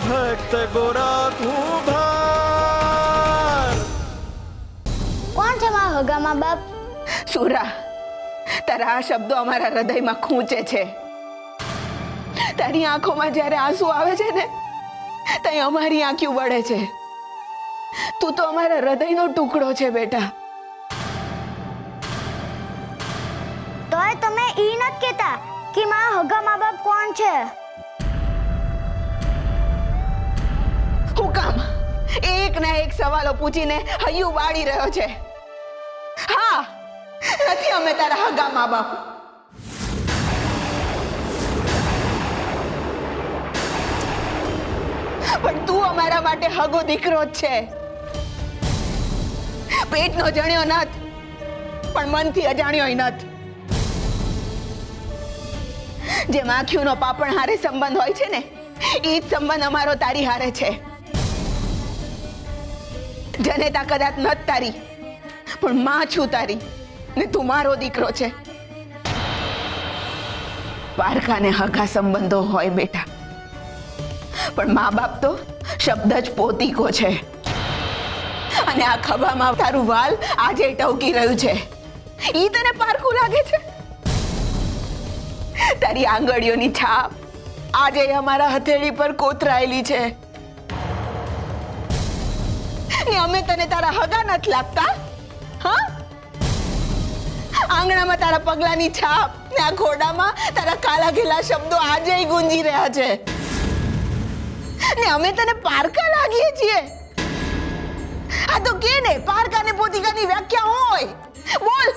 ભક્ત ગોરા કુંભાર. કોણ છે મારા હગા મા બાપ? સુરા, તારા આ શબ્દો અમારા હૃદયમાં ખૂંચે છે. તારી આંખોમાં જ્યારે આંસુ આવે છે ને, ત્યાં અમારી આંખો વળે છે. તું તો અમારા હૃદયનો ટુકડો છે બેટા. તોય તમે ઈ નથી કહેતા કે મારા હગા મા બાપ કોણ છે? હું કામ એક ના એક સવાલો પૂછીને હૈયું વાળી રહ્યો છે? હા, નથી અમે તારા હગા મા બાપ. પણ તું અમારા માટે હગો દીકરો જ છે. પેટનો જણ્યો નથ, પણ મનથી અજાણ્યો નથ. જે માખીઓનો પાપણ હારે સંબંધ હોય છે ને, એ જ સંબંધ અમારો તારી હારે છે. જનેતા કદાચ નથ તારી, પણ માં છું તારી, ને તું મારો દીકરો છે. પારકાને હગા સંબંધો હોય બેટા, પણ મા બાપ તો શબ્દ જ પોતીકો છે. અને આ ખભામાં તારું વાલ આજે ટવકી રહ્યું છે, ઈ તને પારકું લાગે છે? તારી આંગળીઓની છાપ આજે અમારા હથેળી પર કોતરાયેલી છે. ને અમે તને તારા હગા નથી લાગતા? હા, આંગણામાં તારા પગલાની છાપ ને આ ઘોડામાં તારા કાલા ઘેલા શબ્દો આજે ગુંજી રહ્યા છે. ને અમે તને પારકા લાગીએ છીએ? આ તો કે ને, પારકા ને પોતિકાની વ્યાખ્યા હોય. બોલ.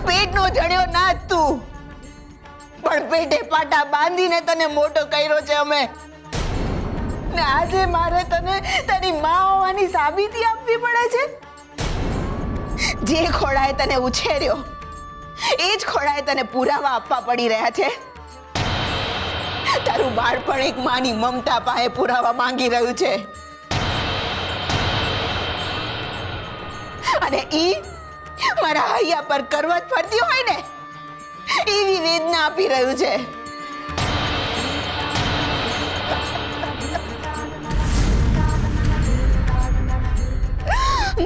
પેટનો જડ્યો ના તું, પણ પેટે પાટા બાંધીને તને મોટો કર્યો છે અમે. ને આજે મારે તને તારી માં હોવાની સાબિતી આપવી પડે છે. જે ખોળાએ તને ઉછેર્યો, એ જ ખોળાએ તને પુરાવા આપવા પડી રહ્યા છે. તારું બાળપણ એક માની મમતા પાસે પુરાવા માંગી રહ્યું છે, અને ઈ મારા હૈયા પર કરવત ફરતી હોય ને એવી વેદના આપી રહ્યું છે.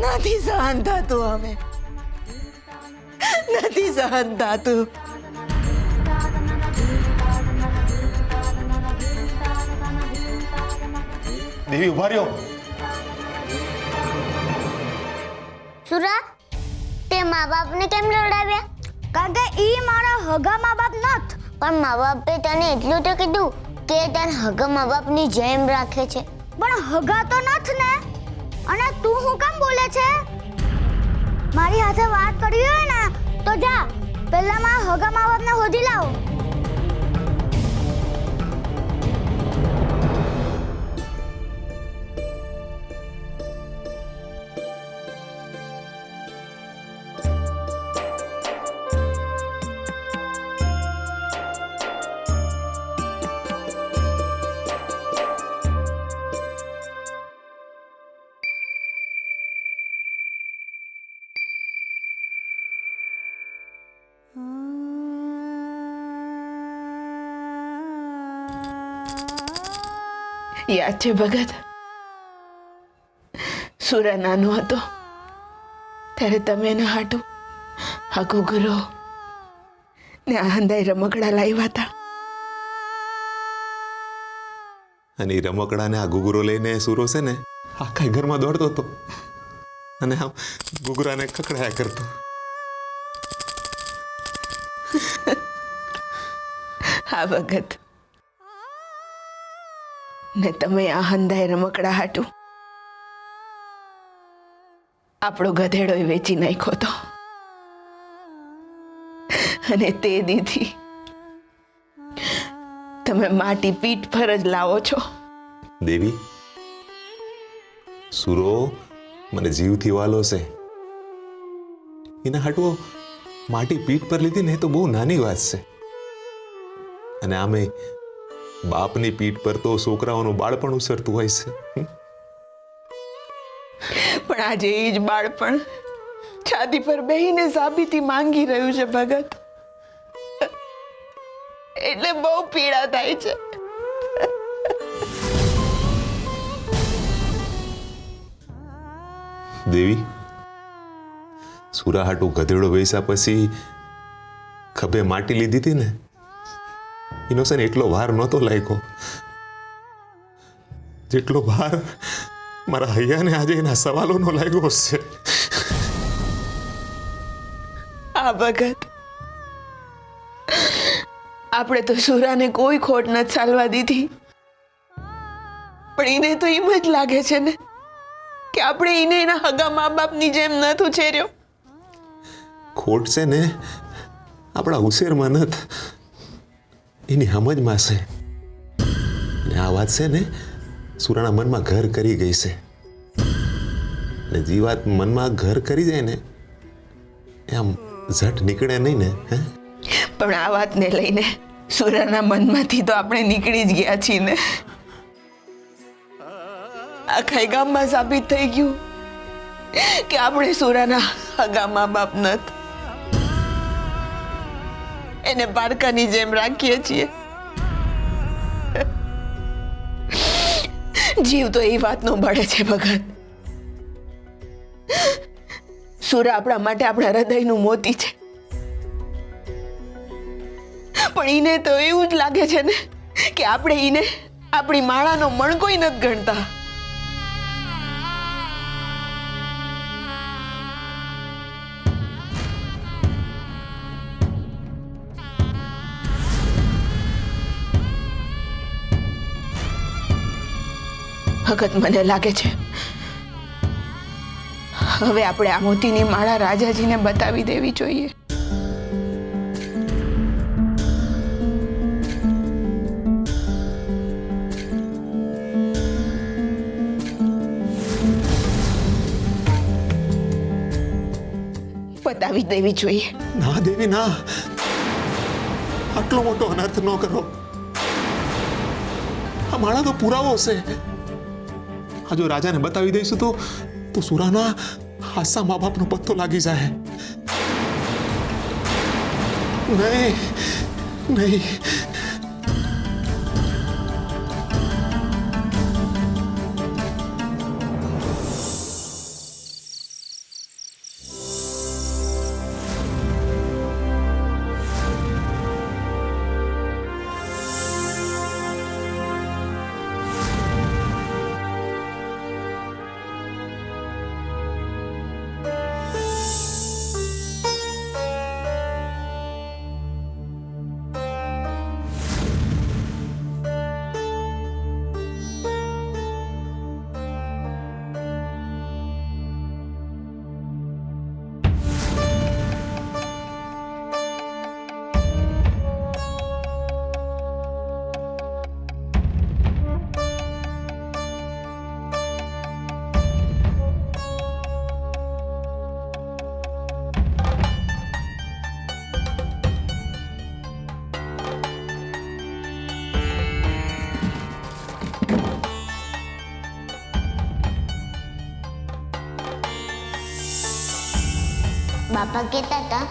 નથી સહન થતું, અમે નથી સહન થતું. દેવી ઉભા રહ્યો. સુરા, તે મા બાપને કેમ રડાવ્યા? કારણ કે ઈ મારા હગા મા બાપ નથ. પણ મા બાપે તને એટલું તો કીધું કે તને હગા મા બાપની જેમ રાખે છે. પણ હગા તો નથ ને. અને તું હું કેમ બોલે છે? મારી સાથે વાત કરવી હોય ને તો જા, પહેલા મારા હગા મા બાપને શોધી લાવો. યાદ છે ભગત, સુરા નાનો હતો ત્યારે તમે એને હાટું આ ઘૂઘરો ને આ હંધાઈ રમકડા લાવ્યા હતા. અને એ રમકડાને આ ઘૂઘરો લઈને સુરો છે ને આખા ઘરમાં દોડતો હતો અને આમ ઘૂઘરાને ખખડાયા કરતો. હા ભગત, ને તમે આ હંધાઈ રમકડા હાટું આપણો ગધેડો વેચી નાખ્યો તો, અને તે દીધી તમે માટી પીઠ પર જ લાવો છો. દેવી, સુરો મને જીવથી વાલો છે. એના હાટું માટી પીઠ પર લીધી ને તો બહુ નાની વાત છે. અને આમે બાપની પીઠ પર તો છોકરાઓનું બાળપણ ઉછરતું હોય છે. પણ આજે એ જ બાળપણ છાતી પર બેહીને સાબિતી માંગી રહ્યું છે ભગત. એટલે બહુ પીડા થાય છે. દેવી, સુરા હાટુ ગધેડો વેચ્યા પછી ખભે માટી લીધી હતી ને, એનો છે ને એટલો વાર નહોતો લાગ્યો જેટલો વાર મારા હૈયાને આજે એના સવાલોનો લાગ્યો છે. આ ભગત, આપણે તો સુરાને કોઈ ખોટ નથી ચાલવા દીધી, પણ એને તો એમ જ લાગે છે ને કે આપણે એને એના હગા મા બાપની જેમ નથી ઉછેર્યો. ખોટ છે ને આપણા ઉછેરમાં નથી, એની સમજમાં છે. ને આ વાત છે ને સુરાના મનમાં ઘર કરી ગઈ છે, ને જે વાત મનમાં ઘર કરી જાય ને એમ ઝટ નીકળે નહીં ને. હે, પણ આ વાતને લઈને સુરાના મનમાંથી તો આપણે નીકળી જ ગયા છીએ ને. આખા ગામમાં સાબિત થઈ ગયું કે આપણે સુરાના હગા મા બાપ નથી. એને પારકાની જેમ રાખીએ છીએ. જીવ તો એ વાતનો બળે છે ભગત. સુરા આપણા માટે આપણા હૃદયનું મોતી છે, પણ એને તો એવું જ લાગે છે ને કે આપણે એને આપણી માળાનો મણકોય નથી ગણતા. ભગત, મને લાગે છે હવે આપણે આ મોતીની માળા રાજાજીને બતાવી દેવી જોઈએ. બતાવી દેવી જોઈએ. ના દેવી ના, આટલો મોટો અનર્થ ન કરો. આ માળા તો પુરાવો છે. આ જો રાજાને બતાવી દઈશું તો સુરાના હાસા મા બાપનો પત્તો લાગી જાય. નહીં નહીં, બાપા કહેતા હતા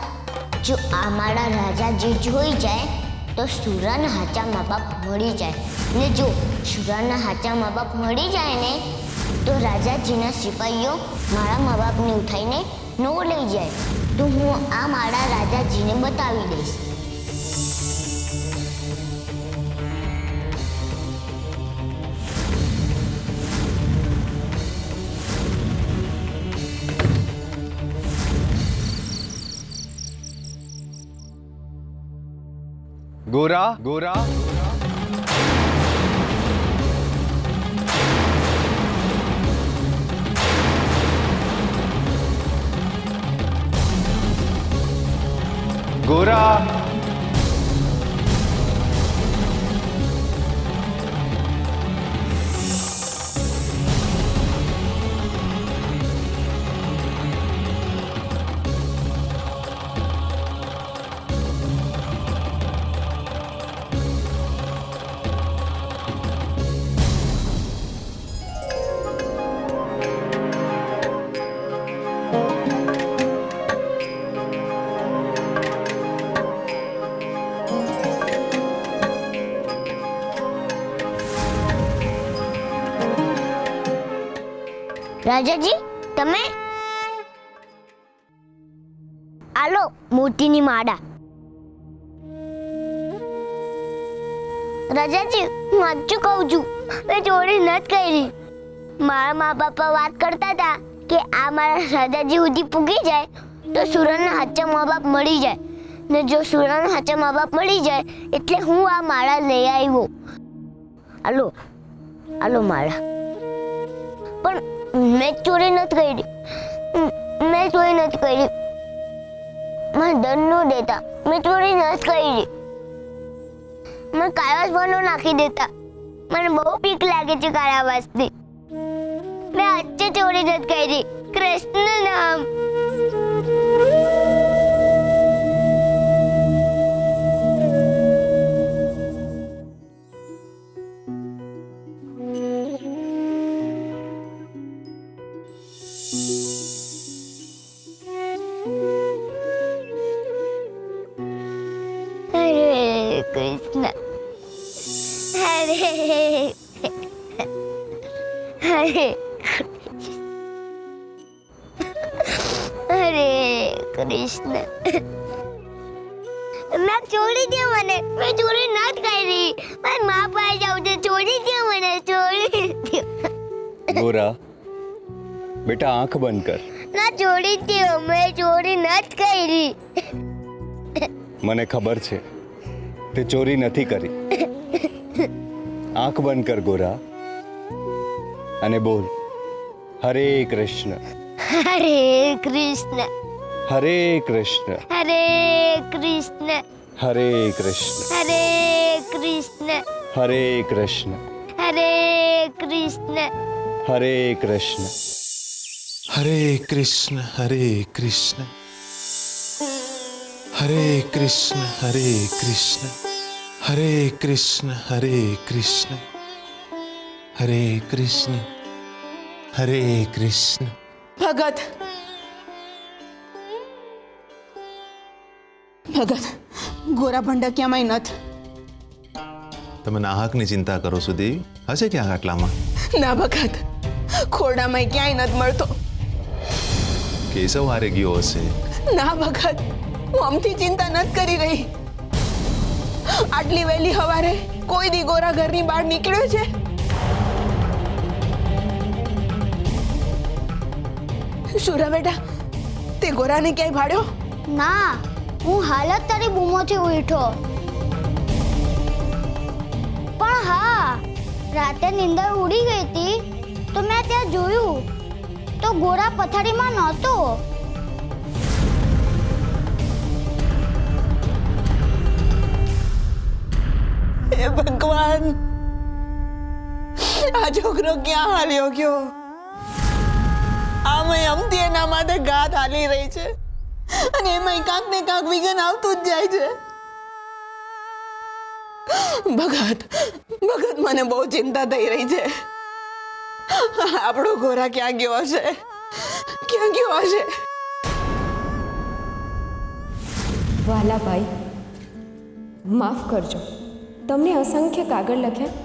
જો આ માળા રાજાજી જોઈ જાય તો સુરાના હાચા મા બાપ મળી જાય, ને જો સુરાના હાચા મા બાપ મળી જાય ને તો રાજાજીના સિપાહીઓ મારા મા બાપને ઉઠાઈને નો લઈ જાય. તો હું આ માળા રાજાજીને બતાવી દઈશ. गोरा गोरा गोरा રાજાજી, તમે આલો મોતીની માળા. રાજાજી, હું સાચું કહું છું, મેં ચોરી નથી કરી. મારા મા બાપા વાત કરતા હતા કે આ મારા રાજાજી સુધી પૂગી જાય તો સુરણના સાચા મા બાપ મળી જાય, ને જો સુરણના સાચા મા બાપ મળી જાય એટલે હું આ માળા લઈ આવ્યો. આલો આલો માળા. પણ મેં ચોરી નથી કરી. મેં ચોરી નથી કરી. મને દંડ ન દેતા. મેં ચોરી નથી કરી. મને કાળાસ બનો નાખી દેતા. મને બહુ બીક લાગે છે કાળાવાસથી. મેં આજે ચોરી નથી કરી. કૃષ્ણ નામ. હરે કૃષ્ણ. હરે હરે હરે કૃષ્ણ. મેં છોડી દે મને. મેં ચોરી નથી કરી. મારી મા પાસે જાઉં છે. છોડી દે મને. છોડી દે. ગોરા, બેટા આંખ બંધ કર. ના, છોડી દે. મેં ચોરી નથી કરી. મને ખબર છે તે ચોરી નથી કરી. આંખ બંધ કર ગોરા અને બોલ, હરે કૃષ્ણ હરે કૃષ્ણ. હરે કૃષ્ણ હરે કૃષ્ણ. હરે કૃષ્ણ હરે કૃષ્ણ. હરે કૃષ્ણ હરે કૃષ્ણ. હરે કૃષ્ણ. હરે કૃષ્ણ હરે કૃષ્ણ હરે કૃષ્ણ હરે કૃષ્ણ હરે કૃષ્ણ હરે કૃષ્ણ હરે કૃષ્ણ હરે કૃષ્ણ. ભગત ભગત, ગોરા ભંડકિયામાં નથી. તમે નાહકની ચિંતા કરો છો દેવી? હશે ક્યાં આટલામાં? ના ભગત, ખોરડામાં ક્યાંય નથી મળતો. કેશવ હારે ગયો હશે. ના ભગત, હું આમથી ચિંતા નથી કરી રહી. આટલી વહેલી સવારે કોઈ દી ગોરા ઘરની બહાર નીકળ્યો છે? શુરા બેટા, તે ગોરાને ક્યાંય ભાડ્યો? ના, હું હાલત તારી બૂમોથી ઉઠ્યો. પણ હા, રાતે નીંદર ઉડી ગઈ હતી તો મેં ત્યાં જોયું તો ગોરા પથારીમાં નહોતો. હે ભગવાન, આ છોકરો ક્યાં હાલ્યો ગયો? આમે અમથી એના માટે ગાત હાલી રહી છે અને એમાં કાંક ને કાંક વિઘન આવતું જ જાય છે. ભગત ભગત, મને બહુ ચિંતા થઈ રહી છે. આપણો ગોરા ક્યાં ગયો હશે? ક્યાં ગયો હશે? વાલા ભાઈ, માફ કરજો. તમને અસંખ્ય કાગળ લખ્યા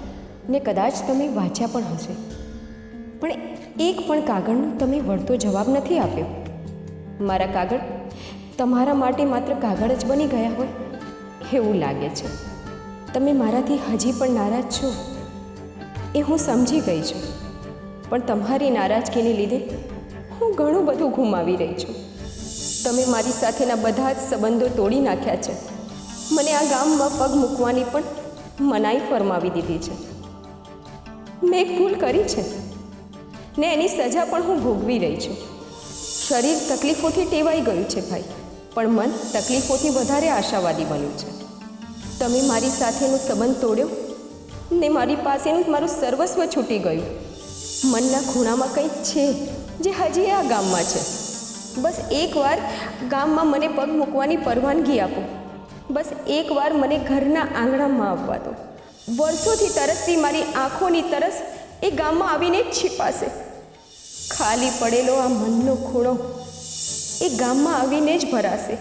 ને કદાચ તમે વાંચ્યા પણ હશે, પણ એક પણ કાગળનો તમે વળતો જવાબ નથી આપ્યો. મારા કાગળ તમારા માટે માત્ર કાગળ જ બની ગયા હોય એવું લાગે છે. તમે મારાથી હજી પણ નારાજ છો એ હું સમજી ગઈ છું, પણ તમારી નારાજગીને લીધે હું ઘણું બધું ગુમાવી રહી છું. તમે મારી સાથેના બધા જ સંબંધો તોડી નાખ્યા છે. મને આ ગામમાં પગ મૂકવાની પણ મનાઈ ફરમાવી દીધી છે. મેં એક ભૂલ કરી છે ને એની સજા પણ હું ભોગવી રહી છું. શરીર તકલીફોથી ટેવાઈ ગયું છે ભાઈ, પણ મન તકલીફોથી વધારે આશાવાદી બન્યું છે. તમે મારી સાથેનો સંબંધ તોડ્યો ને મારી પાસેનું મારું સર્વસ્વ છૂટી ગયું. મનના ખૂણામાં કંઈક છે જે હજી આ ગામમાં છે. બસ એકવાર ગામમાં મને પગ મૂકવાની પરવાનગી આપો. બસ એકવાર મને ઘરના આંગણામાં આવવા દો. વર્ષોથી તરસતી મારી આંખોની તરસ એ ગામમાં આવીને જ છીપાશે. ખાલી પડેલો આ મનનો ખૂણો એ ગામમાં આવીને જ ભરાશે.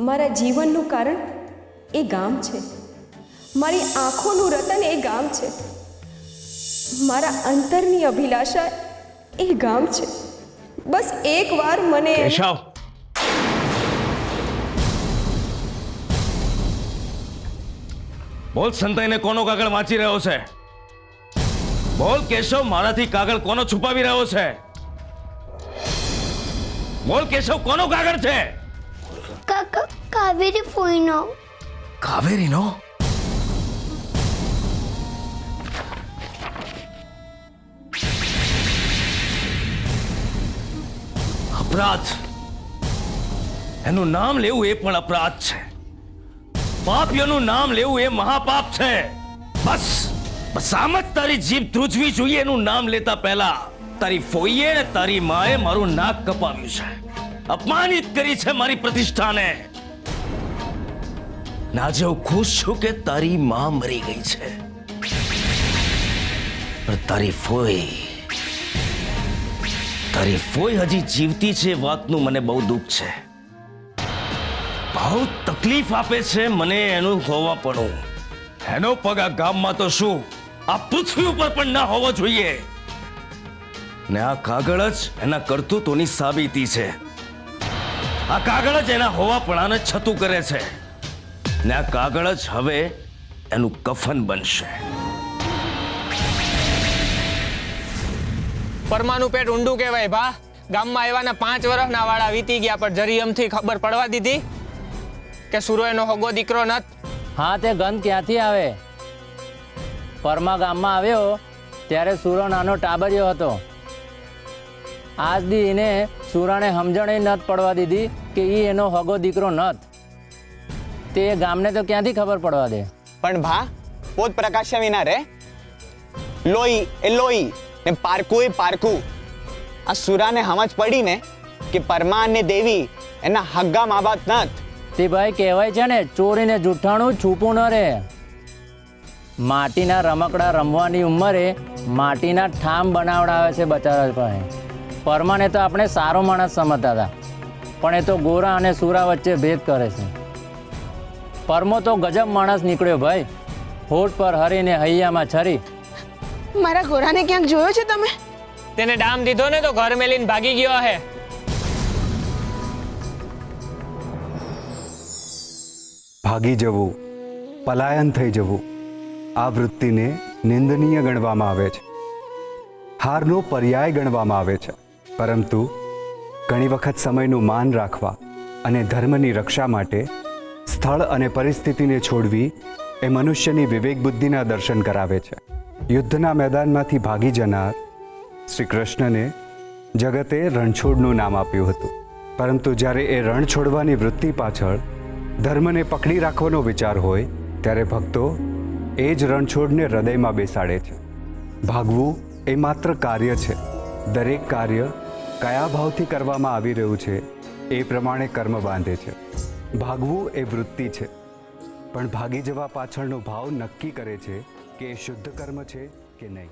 મારા જીવનનું કારણ એ ગામ છે. મારી આંખોનું રતન એ ગામ છે. મારા અંતરની અભિલાષા એ ગામ છે. બસ એકવાર મને કેશવ, બોલ સંતાઈને કોનો કાગળ વાંચી રહ્યો છે? બોલ કેશવ, મારાથી કાગળ કોનો છુપાવી રહ્યો છે? બોલ કેશવ, કોનો કાગળ છે? કાકા કાવેરી ફોઈનો. કાવેરીનો? અપરાધ. એનું નામ લેવું એ પણ અપરાધ છે. પાપીઓનું નામ લેવું એ મહાપાપ છે. બસ બસ આમ જ તારી જીભ ધ્રુજવી જોઈએ. એનું નામ લેતા પહેલા તારી ફોઈએ ને તારી માએ મારું નાક કપાવ્યું છે, અપમાનિત કરી છે મારી પ્રતિષ્ઠાને. ને આજે હું ખુશ છું કે તારી માં મરી ગઈ છે, પણ તારી ફોઈ હજી જીવતી છે. વાતનું મને બહુ દુઃખ છે, બહુ તકલીફ આપે છે મને એનું હોવાપણું. એનો પગ આ ગામમાં તો શું, આ પૃથ્વી ઉપર પણ ના હોવો જોઈએ. ને આ કાગળ જ એના કરતૂતોની સાબિતી છે. આ કાગળ જ એના હોવાપણાને છતું કરે છે. ને આ કાગળ જ હવે એનું કફન બનશે. પરમાનું પેટ ઊંડું કહેવાય ભા. ગામમાં આવ્યાના 5 વર્ષના વાળા વીતી ગયા, પણ જરી એમથી ખબર પડવા દીધી કે સુરો એનો હગો દીકરો નત. હા, તે ગંધ ક્યાંથી આવે? પરમા ગામમાં આવ્યો ત્યારે સુરો નાનો ટાબરિયો હતો. આજ દી એને સુરાને સમજણે નત પડવા દીધી કે ઈ એનો હગો દીકરો નત. તે ગામને તો ક્યાંથી ખબર પડવા દે? પણ ભા, પોત પ્રકાશ વિના રે. લોહી એ લોહી ને પારકું એ પારકું. આ સુરાને સમજ પડી ને કે પરમા અને દેવી એના હગ્ગા મા બાપ નત. તે ભાઈ કહેવાય છે ને, ચોરીને જુઠ્ઠાણું છૂપું ન રહે. માટીના રમકડા રમવાની ઉંમરે માટીના ઠામ બનાવડાવે છે બચારા પાસે. પરમાને તો આપણે સારો માણસ સમજતા હતા, પણ એ તો ગોરા અને સુરા વચ્ચે ભેદ કરે છે. પરમો તો ગજબ માણસ નીકળ્યો ભાઈ. હોઠ પર હરીને હૈયામાં છરી. મારા ગોરાને ક્યાંક જોયો છે તમે? તેને ડામ દીધો ને તો ઘર મેલીને ભાગી ગયો હે. ભાગી જવું, પલાયન થઈ જવું, આ વૃત્તિને નિંદનીય ગણવામાં આવે છે, હારનો પર્યાય ગણવામાં આવે છે. પરંતુ ઘણી વખત સમયનું માન રાખવા અને ધર્મની રક્ષા માટે સ્થળ અને પરિસ્થિતિને છોડવી એ મનુષ્યની વિવેક બુદ્ધિના દર્શન કરાવે છે. યુદ્ધના મેદાનમાંથી ભાગી જનાર શ્રી કૃષ્ણને જગતે રણછોડનું નામ આપ્યું હતું. પરંતુ જ્યારે એ રણ છોડવાની વૃત્તિ પાછળ ધર્મને પકડી રાખવાનો વિચાર હોય ત્યારે ભક્તો એ જ રણછોડને હૃદયમાં બેસાડે છે. ભાગવું એ માત્ર કાર્ય છે. દરેક કાર્ય કયા ભાવથી કરવામાં આવી રહ્યું છે એ પ્રમાણે કર્મ બાંધે છે. ભાગવું એ વૃત્તિ છે, પણ ભાગી જવા પાછળનો ભાવ નક્કી કરે છે કે એ શુદ્ધ કર્મ છે કે નહીં.